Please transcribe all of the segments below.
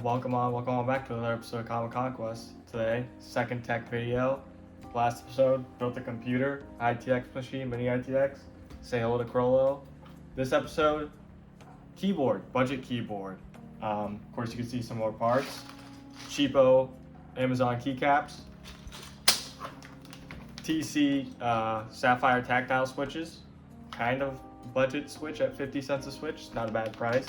Welcome on back to another episode of Comic Conquest. Today, second tech video. Last episode, built a computer, ITX machine, mini ITX. Say hello to Crollo. This episode, keyboard, budget keyboard. Of course, you can see some more parts. Cheapo Amazon keycaps. Tecsee Sapphire tactile switches. Kind of budget switch at 50 cents a switch. Not a bad price.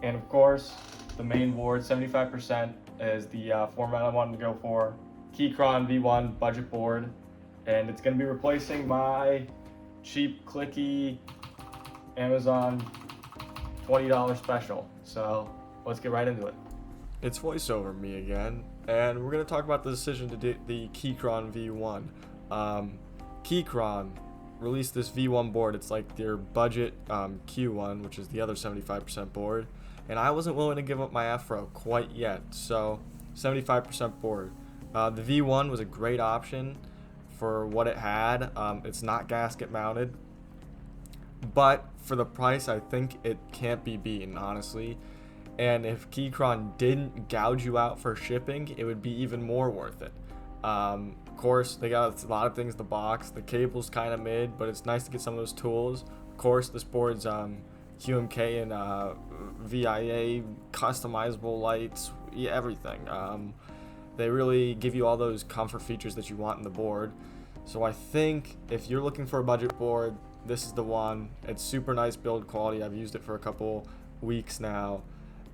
And of course, the main board, 75%, is the format I wanted to go for. Keychron V1 budget board, and it's going to be replacing my cheap, clicky Amazon $20 special. So let's get right into it. It's voiceover me again, and we're going to talk about the decision to do the Keychron V1. Keychron released this V1 board. It's like their budget Q1, which is the other 75% board. And I wasn't willing to give up my Afro quite yet, so 75% board. The V1 was a great option for what it had. It's not gasket mounted, but for the price, I think it can't be beaten, honestly. And if Keychron didn't gouge you out for shipping, it would be even more worth it. Of course, they got a lot of things in the box. The cable's kind of mid, but it's nice to get some of those tools. Of course, this board's QMK and VIA, customizable lights, yeah, everything. They really give you all those comfort features that you want in the board. So I think if you're looking for a budget board, this is the one. It's super nice build quality. I've used it for a couple weeks now,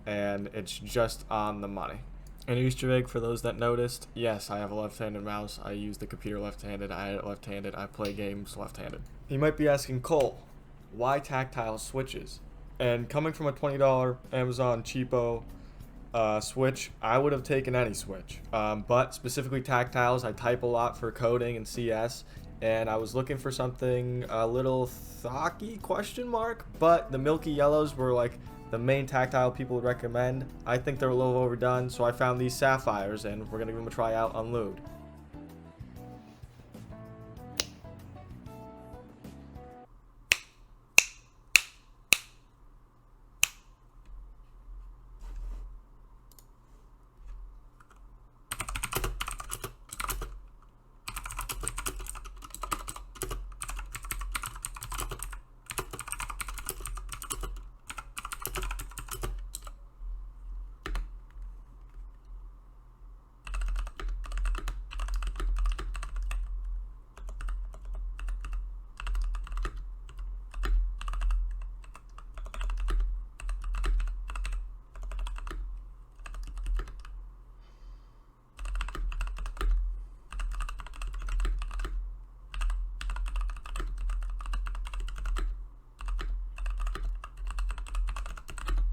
and it's just on the money. An Easter egg for those that noticed, yes, I have a left-handed mouse. I use the computer left-handed, I edit left-handed, I play games left-handed. You might be asking, Cole, why tactile switches? And coming from a $20 Amazon cheapo switch, I would have taken any switch. But specifically tactiles, I type a lot for coding and CS, and I was looking for something a little thocky, question mark, but the milky yellows were like the main tactile people would recommend. I think they're a little overdone, so I found these sapphires, and we're gonna give them a try out on Lewd.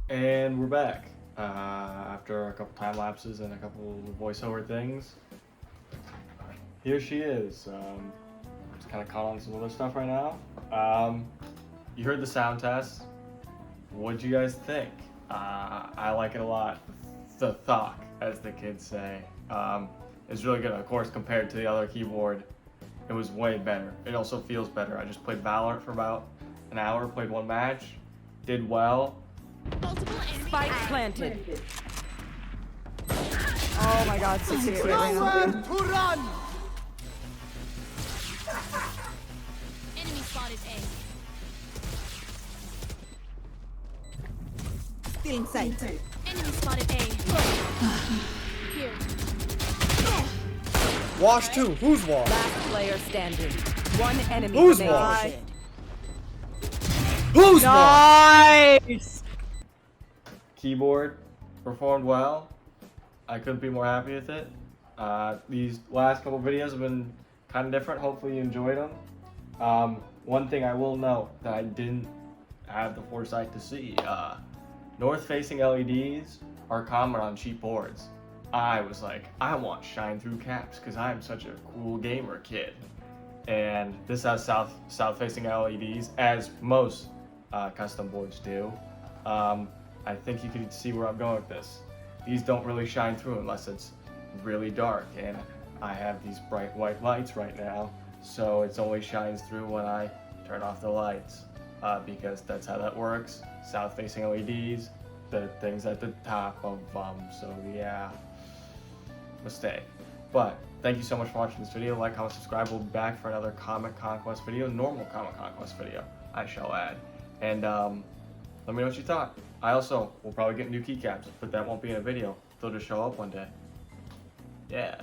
And we're back after a couple time lapses and a couple voiceover things. Here she is. Just kind of caught on some other stuff right now. You heard the sound test. What'd you guys think? I like it a lot. The Thock, as the kids say, is really good. Of course, compared to the other keyboard, it was way better. It also feels better. I just played Valorant for about an hour, played one match, did well. Spike planted. Oh my god, 68 right now. To run! Enemy spotted A. Still in sight. Enemy spotted A. Here. Wash two. Who's wash? Last player standing. One enemy Who's remaining. wash? Who's wash? Nice! Keyboard performed well. I couldn't be more happy with it. These last couple videos have been kind of different. Hopefully you enjoyed them. One thing I will note that I didn't have the foresight to see, north-facing LEDs are common on cheap boards. I was like, I want shine-through caps because I am such a cool gamer kid. And this has south-facing LEDs, as most custom boards do. I think you can see where I'm going with this. These don't really shine through unless it's really dark, and I have these bright white lights right now, so it only shines through when I turn off the lights, because that's how that works. South-facing LEDs, the things at the top of so yeah, mistake. But thank you so much for watching this video. Like, comment, subscribe. We'll be back for another Comic Conquest video, normal Comic Conquest video, I shall add. And let me know what you thought. I also will probably get new keycaps, but that won't be in a video. They'll just show up one day. Yeah.